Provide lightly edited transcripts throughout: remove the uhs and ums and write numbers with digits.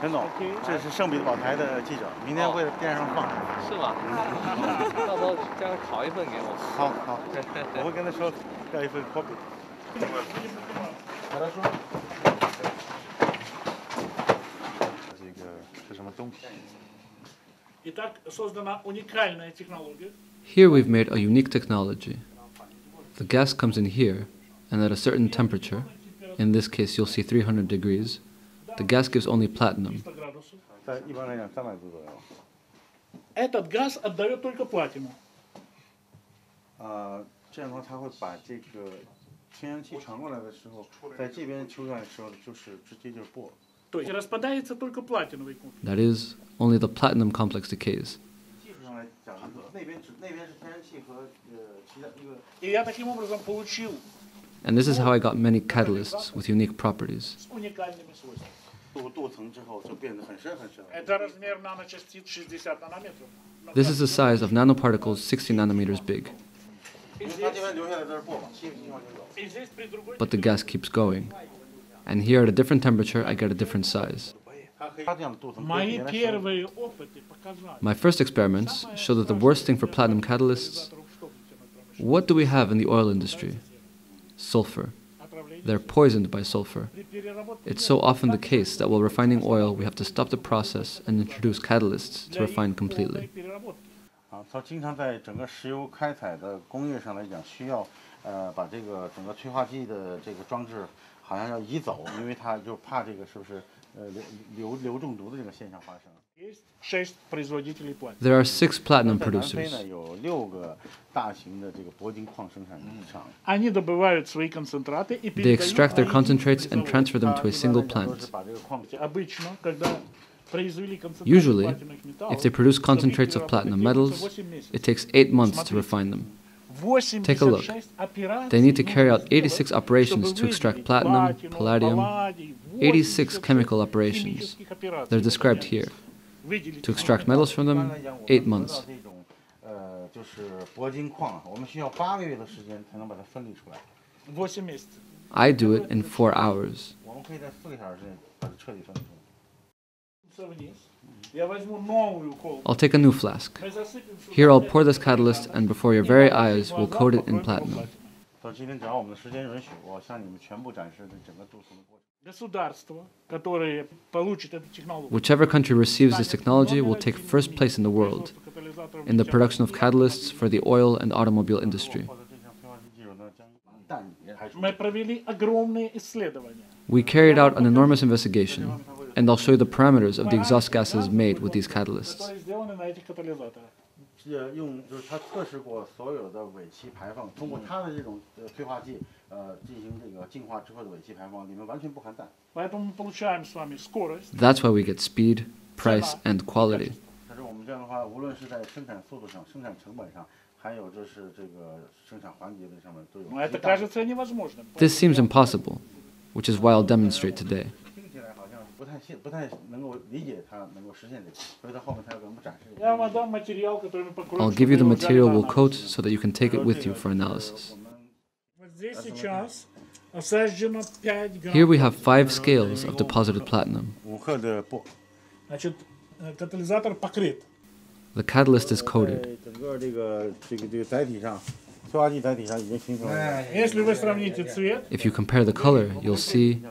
陈总，这是圣彼得堡台的记者，明天会在电视上放。是吗？到时候将拷一份给我。好，我会跟他说要一份 copy。这个是什么东西？ Here we've made a unique technology. The gas comes in here, and at a certain temperature, in this case you'll see 300 degrees, the gas gives only platinum. Этот газ отдает только платину. 这样的话，它会把这个天然气传过来的时候，在这边抽出来的时候，就是直接就是铂。 То есть распадается только платиновый комплекс. That is, only the platinum complex decays. И я таким образом получил And this is how I got many catalysts with unique properties. с уникальными свойствами. 镀层之后就变得很深很深。 Это размер наночастиц 60 нанометров. This is the size of nanoparticles 60 nanometers big. И здесь при другой But the gas keeps going. And here at a different temperature, I get a different size. мои первые опыты показали. My first experiments show that the worst thing for platinum catalysts, what do we have in the oil industry? Sulfur. They're poisoned by sulfur. It's so often the case that while refining oil, we have to stop the process and introduce catalysts to refine completely. 它经常在整个石油开采的工业上来讲，需要把这个整个催化剂的这个装置好像要移走，因为它就怕这个是不是硫中毒的这个现象发生。 Есть 6 производителей платины. There are 6 platinum producers. 有6个大型的这个铂金矿生产厂。 Они добывают свои концентраты и They передают extract their на concentrates and завод. transfer them to a single plant. Обычно, когда произвели концентраты Usually, платиновых металлов, if they produce чтобы concentrates of переработать, platinum требуется metals, 8 месяцев. it takes 8 months to refine them. Take a look. 86 операций They need to carry out нужно 86 сделать, operations чтобы to extract выделить platinum, платину, palladium, палладий, 86 86 chemical operations. химических операций. They're described here. Выделить To extract metals from them, 8 months. 就是铂金矿，我们需要8个月的时间才能把它分离出来。 8 месяцев. I do it in 4 hours. 我们可以在4个小时内把它彻底分离出来。 Вниз. Я возьму новую колбу. I'll take a new flask. Мы засыпем сюда Here I'll 5 pour this catalyst, and before your very eyes, we'll coat it in platinum. 到今天只要我们的时间允许，我向你们全部展示这整个镀层的过程。 Государства, которые получат эту технологию. Whichever country receives this technology will take first place in the world in the production of catalysts for the oil and automobile industry. Мы провели огромные исследования. We carried out an enormous investigation, and I'll show you the parameters of the exhaust gases made with these catalysts. Которые сделаны на этих катализаторах. 就是他测试过所有的尾气排放，通过他的这种催化剂进行这个净化之后的尾气排放，里面完全不含氮。 Поэтому мы получаем с вами скорость. That's why we get speed, price, and quality. 但是我们这样的话，无论是在生产速度上、生产成本上，还有就是这个生产环节的上面都有。 Но это кажется невозможным. This seems impossible, which is why I'll demonstrate today. 听起来好像不太能够理解它能够实现这个，所以他后面才要给我们展示。 Я вам отдам материал, который мы покроем. I'll give you the material we'll coat so that you can take it with you for analysis. Вот здесь сейчас осаждено 5 грамм. Here we have 5 scales of deposited platinum. 5克的铂。 Значит, катализатор покрыт. The catalyst is coated. 整个这个载体上，催化剂载体上已经形成了。 Если вы сравните цвет, If you compare the color, you'll see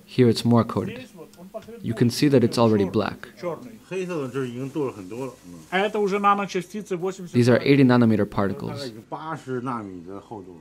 here it's more coated. здесь вот он покрыт You can see that it's already black. черный. 黑色的这已经镀了很多了。 А это уже наночастицы 80. These are 80 nanometer 大概 particles, 已经80纳米的厚度了。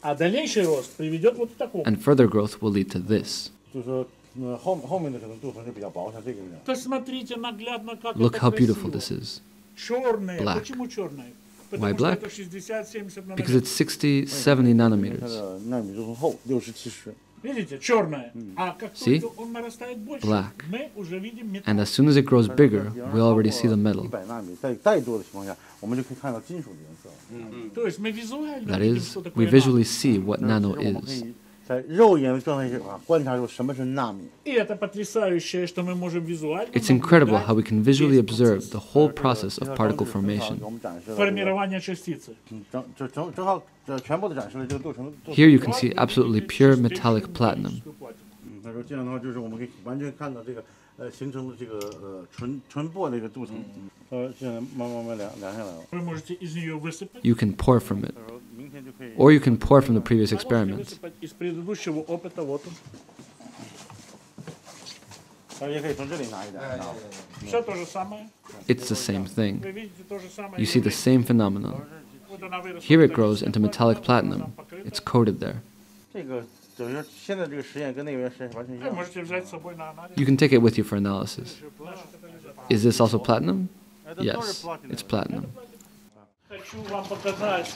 А дальнейший рост приведет вот к такому. and further growth will lead to this. 就是说，后面的可能镀层是比较薄，像这个一样。 Посмотрите наглядно, как Look это how beautiful красиво. this is. Черное. Black. Почему черное? Why Потому что black? это 60-70 Because нанометров. it's 60, 70 它 nanometers. 的纳米镀层厚60-70。 Видите, черное. А как See? только он нарастает больше, Black. мы уже видим металл. And as soon as it grows bigger, we already see the metal. 100纳米再多的情况下，我们就可以看到金属的颜色。 То есть мы визуально That видим, is, что we такое visually see what nano 我们可 is. 以在肉眼的状态下观察出什么是纳米。 И это потрясающее, что мы можем визуально It's incredible наблюдать how we can visually observe the whole process of particle formation. 我们展示了 формирование частицы. 正好全部的展示了这个镀层。 Here you can see absolutely pure metallic platinum. 他说这样的话，就是我们可以完全看到这个形成的这个纯薄的一个镀层。现在慢慢凉下来了。 Вы можете из нее высыпать. You can pour from it, 他说明天就可以。 or you can pour from the previous А можете experiment. высыпать из предыдущего опыта. Вот он. 也可以从这里拿一点。Все то же самое. It's the same Вы thing. видите то же самое. You see the same phenomenon. Вот она выросла. Here it grows into metallic platinum. It's coated there. 这个等于说现在这个实验跟那个实验完全一 Вы 样。 можете взять с собой на анализ. You can take it with you for analysis. Наши катализаторы. Is this also platinum? 这都是 Yes, platinum it's platinum. Хочу вам показать,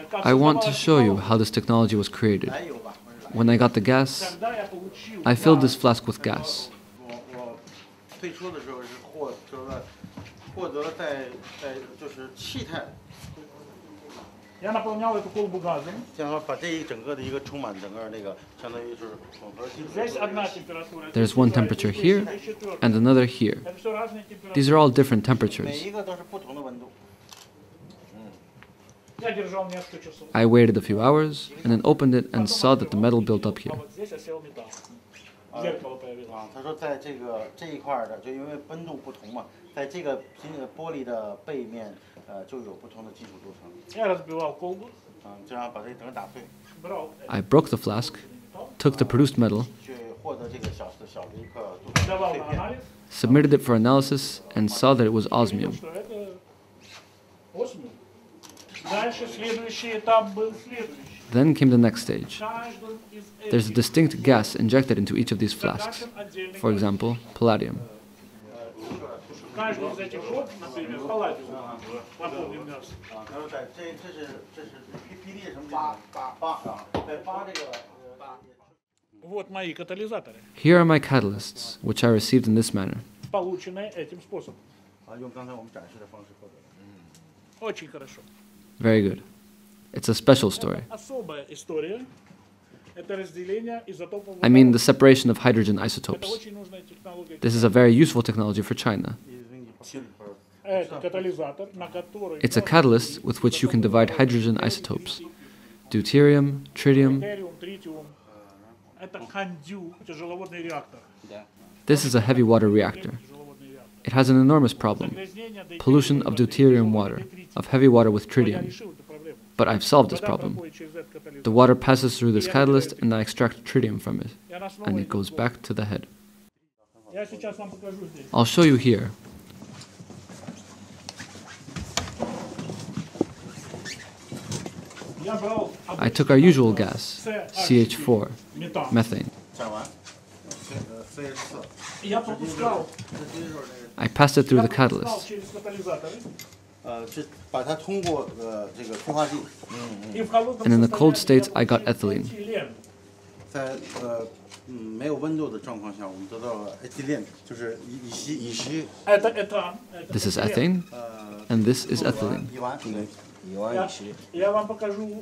как I want to создавалась show you технология. how this technology was created. 还有吧？ When I got the gas, Когда я получил, I filled this flask with gas. 我最初的时候是获得了在就是气态， я наполнял эту колбу газом. 这样说把这一整个的一个充满整个那个相当于是混合技术。 Здесь одна температура. There's one temperature here and another here. Это все разные температуры. These are all different 每 temperatures. 一个都是不同的温度。 Я держал несколько часов. I waited a few hours and then opened it and saw that the metal built up А here. вот здесь осел металл. Зеркало появилось. 他说在这一块的，就因为温度不同嘛，在这个玻璃的背面，就有不同的金属构成。 Я разбивал колбу, 这样把这整个打碎， брал I broke the flask, took the produced metal, 去获得这个小的一颗镀 давал 碎 на 片。 анализ. submitted it for analysis, and saw that it was Видел, osmium. что это осмиум. Дальше следующий этап был следующий. Then came the next stage. В каждом из There's a этих distinct gas injected into each of these flasks. закрашен отдельный For код. example, palladium. В каждый из этих код, например, палладиум, напомним нас. 他说在这是比例什么八在八这个Вот мои катализаторы, Here are my catalysts, which I received in this manner. полученные этим способом. 用刚才我们展示的方式获得的。 Очень хорошо. Very good. It's a special story. Особая история. Это разделение изотопов. I mean, the separation of hydrogen Это isotopes. очень нужная технология. This is a very useful technology for China. Это катализатор, на который It's a catalyst with which you can divide hydrogen isotopes. Deuterium, tritium. Deuterium, тритиум. Это кондю, тяжеловодный реактор. This is a heavy water reactor. Тяжеловодный реактор. It has an enormous problem. Загрязнение Pollution of deuterium water, of heavy water with Я tritium. решил эту проблему. But I've solved this Вода problem. проходит через этот катализатор. The water passes through this catalyst and I extract tritium from it, И она снова and it идет goes в воду. back to the head. Я сейчас вам покажу здесь. I'll show you here. Я брал I took our usual gas, CH4, метан. methane. 讲完，C4。 Я пропускал, I passed it through я the пропускал catalyst. через катализаторы. 是把它通过这个催化剂， И в холодном And in the cold состоянии state, я I got получил ethylene. этилен. 在没有温度的状况下，我们得到了 ethylene，就是乙烯 Это этан. это This is этилен. ethane, and this is ethylene. 乙烷。 Я вам покажу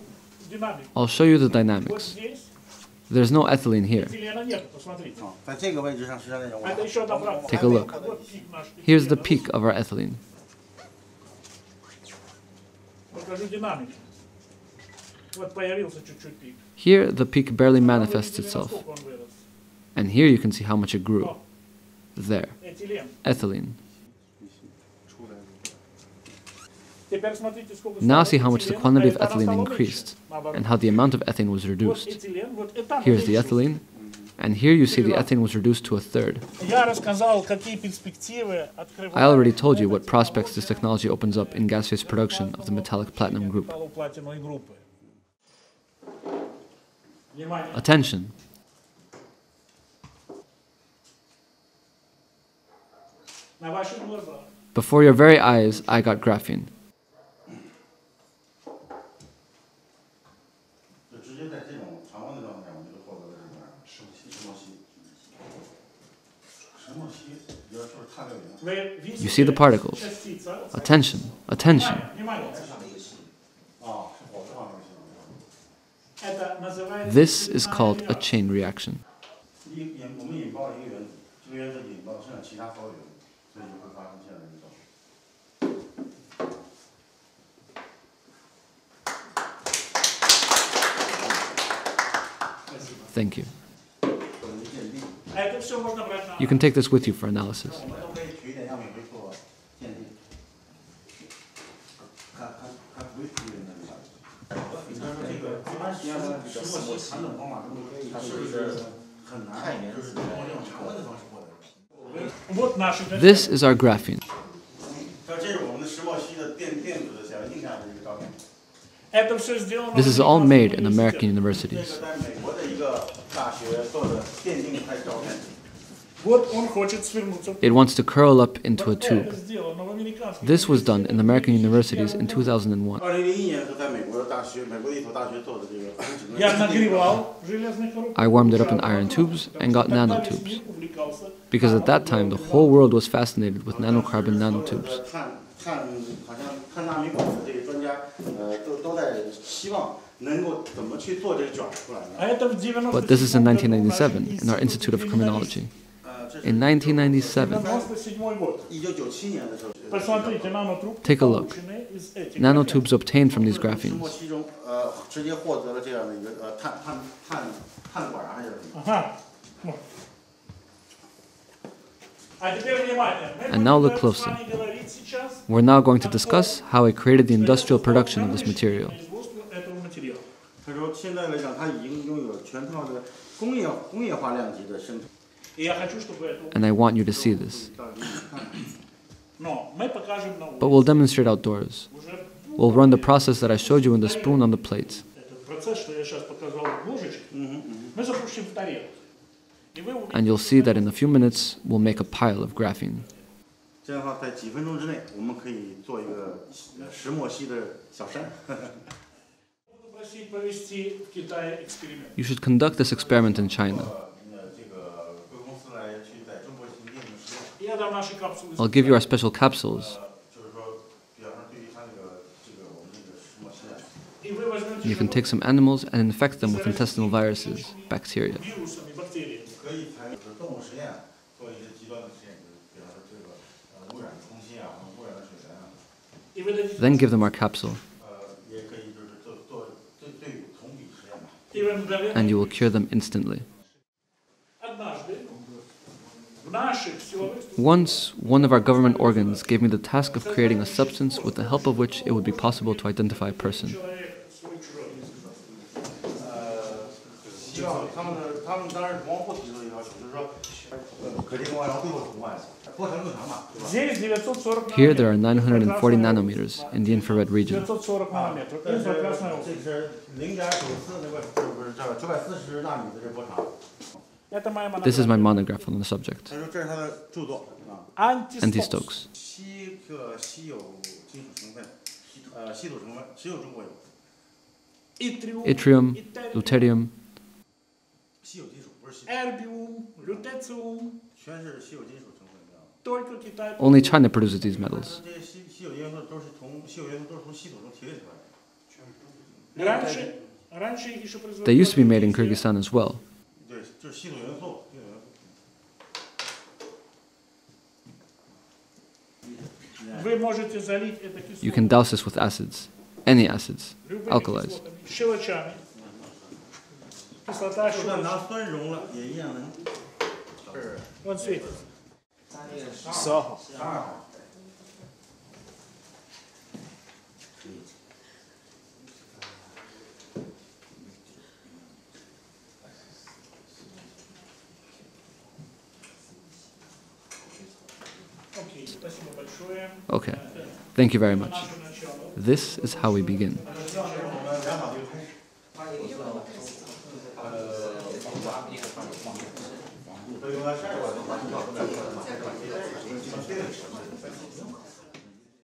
динамику. I'll show you the Вот dynamics. здесь There's no ethylene here. этилена нет, посмотрите. 在这个位置上，实际上我 Это еще одна практика. Take a look. Вот пик наш Here's the этилена. peak of our ethylene. Покажу динамику. Вот появился чуть-чуть пик. Here, the peak barely Вы manifests видели, itself. насколько он вырос. And here you can see how much it grew. There, Этилен. ethylene. Теперь смотрите, сколько Now стало see how much the этилена, quantity а of этана ethylene стало increased, меньше, наоборот. and how the amount of ethane was Вот reduced. этилен, вот этан Here's the уменьшился. ethylene, and here you see the ethane was reduced to a third. Я рассказал, какие перспективы открывает I already told you what эта prospects this технология technology opens up in gas phase production of the metallic platinum group. металлоплатиновой группы. Внимание. Attention! На ваши глаза. Before your very eyes, I got graphene. 就直接在这种常温的状态下，我们就获得了这个石墨烯。石墨烯，比如说碳六零。 Вы видите, You see the particles. частица. Attention! Attention! Внимание. 啊，是火化那个。 Это называется This is called a реакция. chain reaction. 我们引爆了一个原子，这个原子引爆生产其他所有原子，所以就会发生这样的一个状况。 Thank you. это все можно брать на You can take this with you for analysis. 我们都可以取一点样品回做鉴定。看不会取的那个。你看说这个一般石墨烯传统方法中，它是一个很难，就是通过这种常温的方式获得。 Вот наши. This is our graphene. 这是我们的石墨烯的电子的小硬件的一个照片。 Это все сделано. This is all made in American universities. 这个在美国的一个大学做的电竞拍照片。 Вот он хочет свернуться. It wants to curl up into a Это tube. сделано в американских. This was done in American universities in 2001. 2001年是在美国的大学，美国的一所大学做的这个。 Я нагревал железные коробки. I warmed it up in iron tubes and got nanotubes, because at that time the whole world was fascinated with nanocarbon nanotubes. 好像碳纳米管的这个专家，都在希望能够怎么去做这个卷出来呢？ But this is in 1997 in our Institute of Criminology. In 1997, 1997年的时候， Посмотрите, нанотрубки, take a look. полученные из этих. Nanotubes obtained from these 石 graphenes. 墨烯中，直接获得了这样的一个碳管还是什么？ Ага. Вот. А теперь внимание. Мы And now будем look с closely. вами говорить сейчас We're now going to discuss how I created the industrial production of this material. производство этого материала. 他说现在来讲，他已经拥有全套的工业化量级的生产。 И я хочу, чтобы это... And I want you to see this. 到给你看。 Но мы покажем на But улице. we'll demonstrate outdoors. Уже We'll run the process that I showed you in the spoon on the plate. этот процесс, что я сейчас показал в ложечке, мы запустим в тарелку. И вы увидите, And you'll see that in a few minutes, we'll make a pile of graphene. 这样的话，在几分钟之内，我们可以做一个石墨烯的小山。 буду просить провести в Китае эксперимент. You should conduct this experiment in China. 这个贵公司来去在中国进行验证实验。 Я дам наши капсулы. I'll give you our special capsules. 就是说，比方说对于它我们这个石墨烯啊， И вы возьмете You can take some animals and infect them with intestinal viruses, bacteria. вирусами, бактериями. 可以采动物实验做一些极端的实验，比方说这个污染的空气啊，污染的水源啊， И вы дадите... Then give them our capsule, 也可以就是做对同比实验吧。 И вы мгновенно... and you will cure them instantly. Однажды в наших силовых структурах Once, one of our government organs gave me the task of creating a substance with the help of which it would be possible to identify a person. человек свой чужой. 希望他们当然往后提出的要求就是说，可见光，然后最后红外，波长更长嘛，对吧？ Здесь 940 Here there are нанометров. 940 nanometers in the infrared region. 940 нанометров. 这是 Инфракрасная 这 область. 是0.94那个不是这940纳米的这波长。 Это моя This is my монография. monograph on the subject. 他说这是他的著作啊， Anti-Stokes. 7个稀有金属成分，稀土成分只有中国有， Итриум, Yttrium, итариум, deuterium, 稀有金属不是稀土， эрбиум, лютециум. 全是稀有金属成分，知道吗？ Только Китай. Only China produces these metals. 这些稀有元素都是从稀土中提炼出来的。 Раньше их еще They used to be made in производили. Kyrgyzstan as well. 对，就是稀土元素，稀土元素。 Вы можете залить это You can кислотами, douse this with acids, any acids, любыми alkalis. кислотами, щелочами. Кислота, 就算 щелочь. 拿酸溶了，也一样能。是。 Он светит. 12号。 Окей, спасибо большое. Okay, thank you very much. Наше начало. This is how we begin. 所以说下一个我就把这个